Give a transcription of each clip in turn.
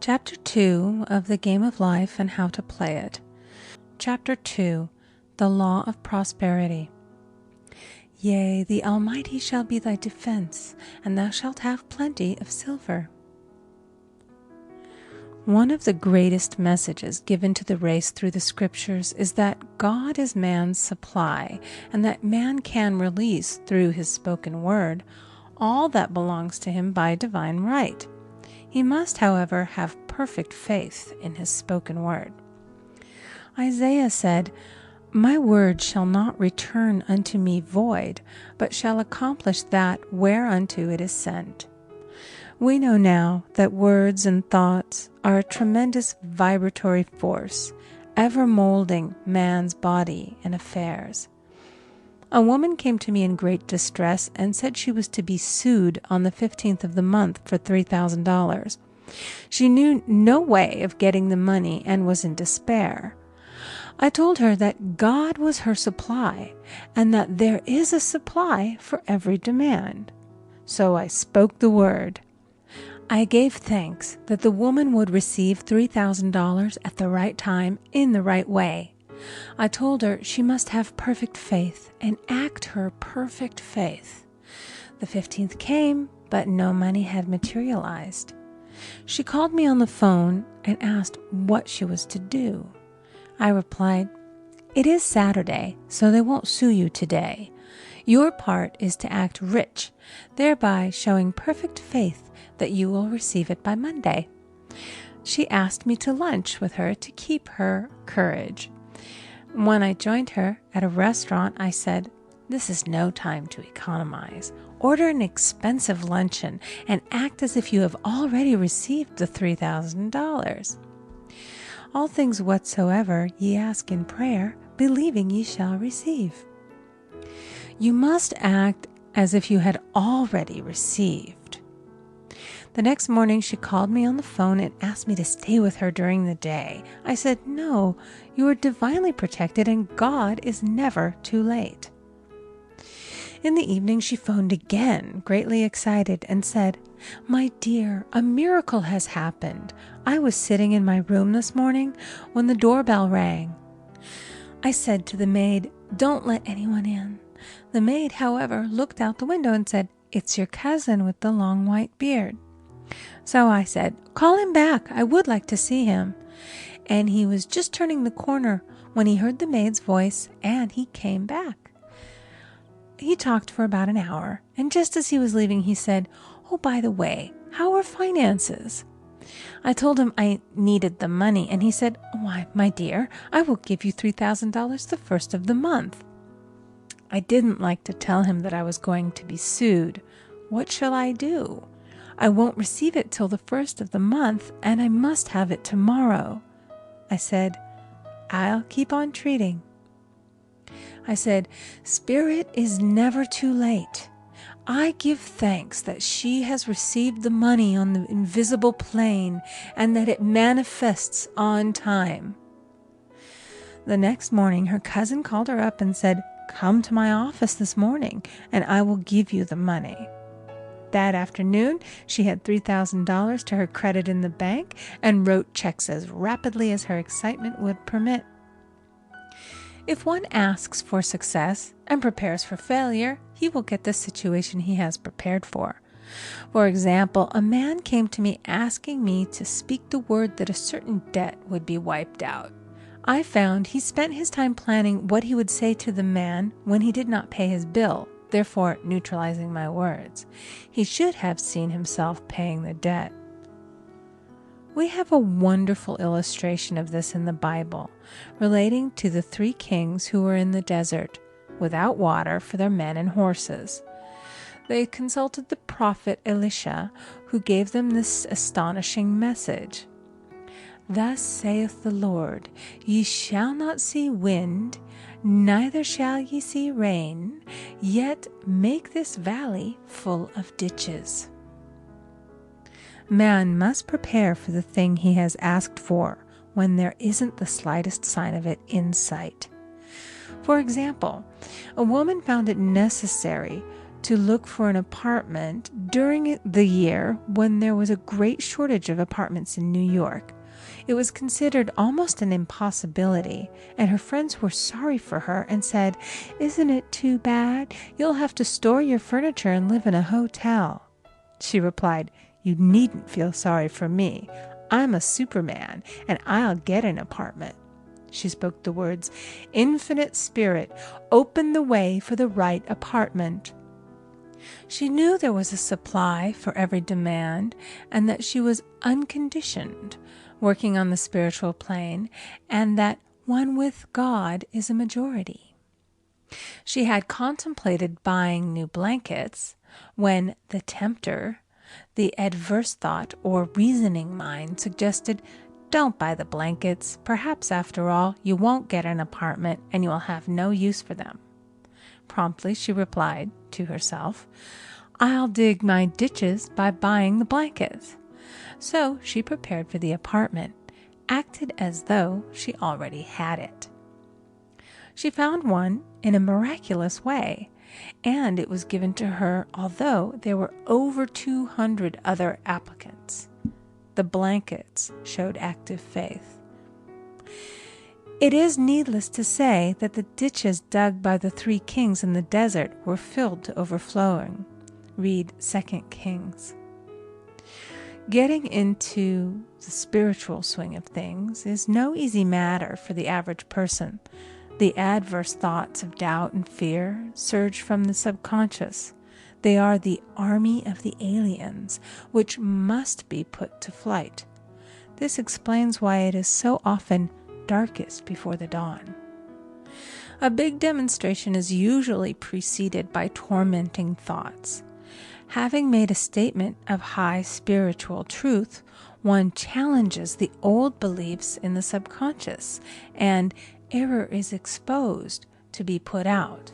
Chapter 2 of The Game of Life and How to Play It. Chapter 2, The Law of Prosperity. Yea, the Almighty shall be thy defense, and thou shalt have plenty of silver. One of the greatest messages given to the race through the Scriptures is that God is man's supply, and that man can release through his spoken word all that belongs to him by divine right. He must, however, have perfect faith in his spoken word. Isaiah said, "My word shall not return unto me void, but shall accomplish that whereunto it is sent." We know now that words and thoughts are a tremendous vibratory force, ever molding man's body and affairs. A woman came to me in great distress and said she was to be sued on the 15th of the month for $3,000. She knew no way of getting the money and was in despair. I told her that God was her supply and that there is a supply for every demand. So I spoke the word. I gave thanks that the woman would receive $3,000 at the right time in the right way. I told her she must have perfect faith and act her perfect faith. The 15th came, but no money had materialized. She called me on the phone and asked what she was to do. I replied, "It is Saturday, so they won't sue you today. Your part is to act rich, thereby showing perfect faith that you will receive it by Monday." She asked me to lunch with her to keep her courage. When I joined her at a restaurant, I said, "This is no time to economize. Order an expensive luncheon and act as if you have already received the $3,000. All things whatsoever ye ask in prayer, believing ye shall receive." You must act as if you had already received. The next morning she called me on the phone and asked me to stay with her during the day. I said, "No, you are divinely protected and God is never too late." In the evening she phoned again, greatly excited, and said, "My dear, a miracle has happened. I was sitting in my room this morning when the doorbell rang. I said to the maid, 'Don't let anyone in.' The maid, however, looked out the window and said, 'It's your cousin with the long white beard.' So I said, 'Call him back. I would like to see him.' And he was just turning the corner when he heard the maid's voice, and he came back. He talked for about an hour, and just as he was leaving, he said, 'Oh, by the way, how are finances?' I told him I needed the money, and he said, 'Why, my dear, I will give you $3,000 the first of the month.' I didn't like to tell him that I was going to be sued. What shall I do? I won't receive it till the first of the month, and I must have it tomorrow. I said, 'I'll keep on treating.' I said, 'Spirit is never too late. I give thanks that she has received the money on the invisible plane and that it manifests on time.' The next morning, her cousin called her up and said, 'Come to my office this morning, and I will give you the money.' That afternoon, she had $3,000 to her credit in the bank and wrote checks as rapidly as her excitement would permit. If one asks for success and prepares for failure, he will get the situation he has prepared for. For example, a man came to me asking me to speak the word that a certain debt would be wiped out. I found he spent his time planning what he would say to the man when he did not pay his bill, therefore neutralizing my words. He should have seen himself paying the debt. We have a wonderful illustration of this in the Bible, relating to the 3 kings who were in the desert, without water for their men and horses. They consulted the prophet Elisha, who gave them this astonishing message. "Thus saith the Lord, ye shall not see wind, neither shall ye see rain, yet make this valley full of ditches." Man must prepare for the thing he has asked for when there isn't the slightest sign of it in sight. For example, a woman found it necessary to look for an apartment during the year when there was a great shortage of apartments in New York. It was considered almost an impossibility, and her friends were sorry for her and said, "Isn't it too bad? You'll have to store your furniture and live in a hotel." She replied, "You needn't feel sorry for me. I'm a Superman, and I'll get an apartment." She spoke the words, "Infinite Spirit, open the way for the right apartment." She knew there was a supply for every demand, and that she was unconditioned, working on the spiritual plane, and that one with God is a majority. She had contemplated buying new blankets when the tempter, the adverse thought or reasoning mind, suggested, "Don't buy the blankets. Perhaps, after all, you won't get an apartment and you will have no use for them." Promptly she replied to herself, "I'll dig my ditches by buying the blankets." So she prepared for the apartment, acted as though she already had it. She found one in a miraculous way, and it was given to her although there were over 200 other applicants. The blankets showed active faith. It is needless to say that the ditches dug by the 3 kings in the desert were filled to overflowing. Read 2 Kings. Getting into the spiritual swing of things is no easy matter for the average person. The adverse thoughts of doubt and fear surge from the subconscious. They are the army of the aliens, which must be put to flight. This explains why it is so often darkest before the dawn. A big demonstration is usually preceded by tormenting thoughts. Having made a statement of high spiritual truth, one challenges the old beliefs in the subconscious, and error is exposed to be put out.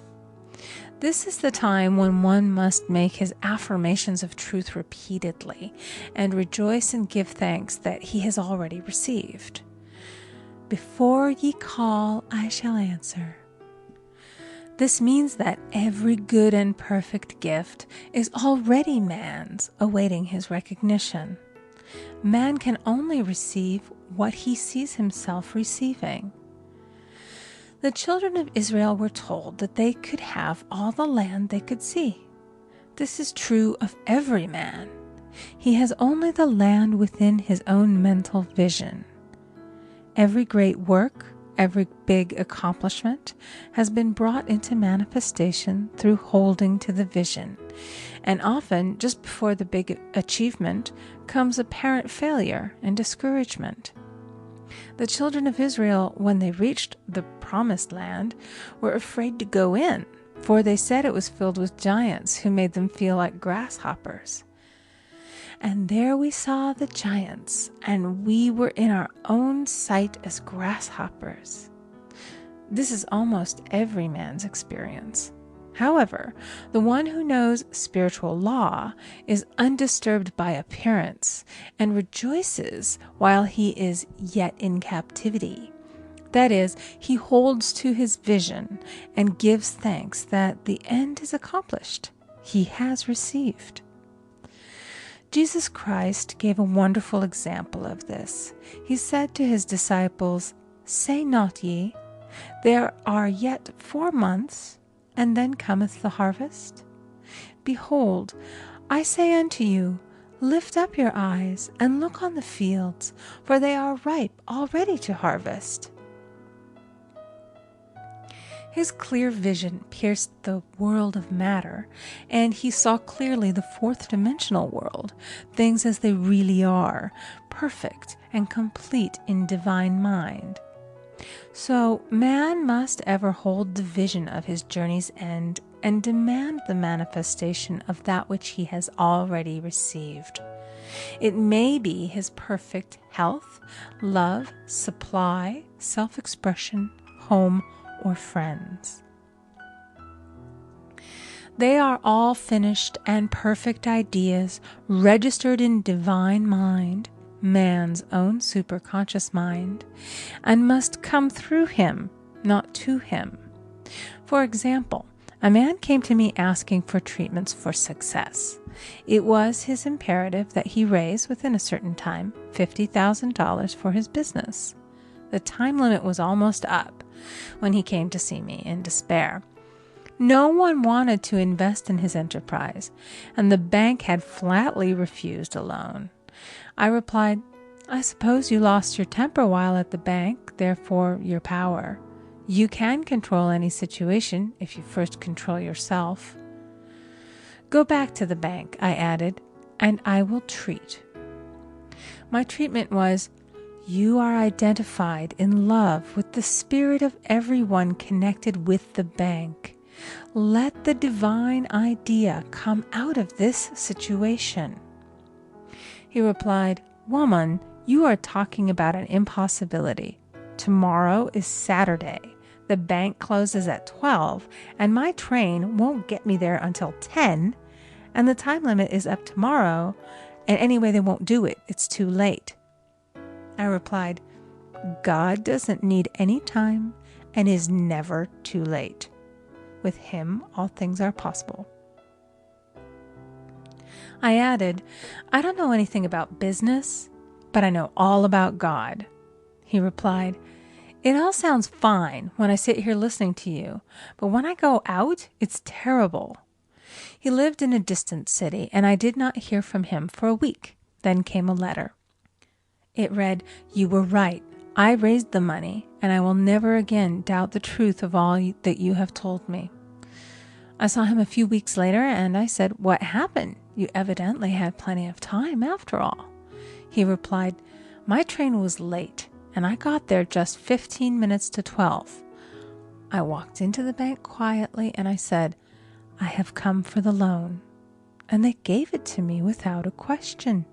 This is the time when one must make his affirmations of truth repeatedly and rejoice and give thanks that he has already received. "Before ye call, I shall answer." This means that every good and perfect gift is already man's, awaiting his recognition. Man can only receive what he sees himself receiving. The children of Israel were told that they could have all the land they could see. This is true of every man. He has only the land within his own mental vision. Every great work, every big accomplishment has been brought into manifestation through holding to the vision, and often just before the big achievement comes apparent failure and discouragement. The children of Israel, when they reached the promised land, were afraid to go in, for they said it was filled with giants who made them feel like grasshoppers. And there we saw the giants, and we were in our own sight as grasshoppers. This is almost every man's experience. However, the one who knows spiritual law is undisturbed by appearance and rejoices while he is yet in captivity. That is, he holds to his vision and gives thanks that the end is accomplished. He has received. Jesus Christ gave a wonderful example of this. He said to his disciples, "Say not ye, there are yet 4 months, and then cometh the harvest? Behold, I say unto you, lift up your eyes, and look on the fields, for they are ripe already to harvest." His clear vision pierced the world of matter, and he saw clearly the 4th-dimensional world, things as they really are, perfect and complete in divine mind. So man must ever hold the vision of his journey's end and demand the manifestation of that which he has already received. It may be his perfect health, love, supply, self-expression, home, or friends. They are all finished and perfect ideas registered in divine mind, man's own superconscious mind, and must come through him, not to him. For example, A man came to me asking for treatments for success. It was his imperative that he raise, within a certain time, $50,000 for his business. The time limit was almost up when he came to see me in despair. No one wanted to invest in his enterprise, and the bank had flatly refused a loan. I replied, "I suppose you lost your temper while at the bank, therefore your power. You can control any situation if you first control yourself." "Go back to the bank," I added, "and I will treat." My treatment was, "You are identified in love with the spirit of everyone connected with the bank. Let the divine idea come out of this situation." He replied, "Woman, you are talking about an impossibility. Tomorrow is Saturday. The bank closes at 12, and my train won't get me there until 10, and the time limit is up tomorrow, and anyway, they won't do it. It's too late." I replied, "God doesn't need any time and is never too late. With him, all things are possible." I added, "I don't know anything about business, but I know all about God." He replied, "It all sounds fine when I sit here listening to you, but when I go out, it's terrible." He lived in a distant city, and I did not hear from him for a week. Then came a letter. It read, "You were right. I raised the money, and I will never again doubt the truth of all that you have told me." I saw him a few weeks later, and I said, "What happened? You evidently had plenty of time after all." He replied, "My train was late, and I got there just 15 minutes to 12. I walked into the bank quietly, and I said, 'I have come for the loan,' and they gave it to me without a question."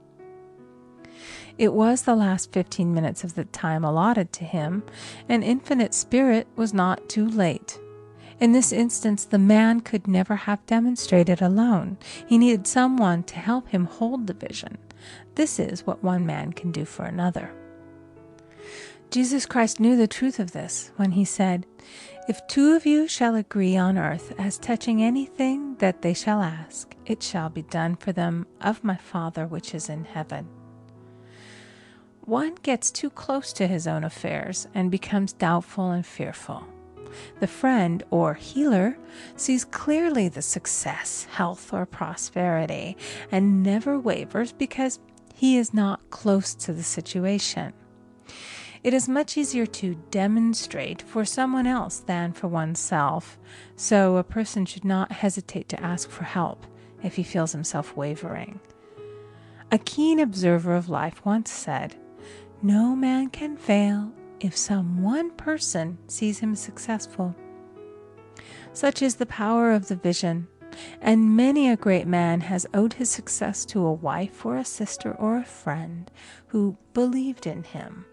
It was the last 15 minutes of the time allotted to him, and Infinite Spirit was not too late. In this instance, the man could never have demonstrated alone. He needed someone to help him hold the vision. This is what one man can do for another. Jesus Christ knew the truth of this when he said, "If two of you shall agree on earth as touching anything that they shall ask, it shall be done for them of my Father which is in heaven." One gets too close to his own affairs and becomes doubtful and fearful. The friend or healer sees clearly the success, health, or prosperity and never wavers because he is not close to the situation. It is much easier to demonstrate for someone else than for oneself, so a person should not hesitate to ask for help if he feels himself wavering. A keen observer of life once said, "No man can fail if some one person sees him successful." Such is the power of the vision, and many a great man has owed his success to a wife or a sister or a friend who believed in him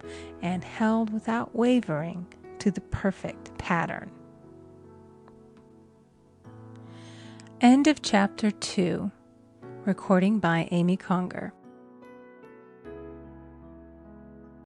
and held without wavering to the perfect pattern. End of chapter 2. Recording by Amy Conger.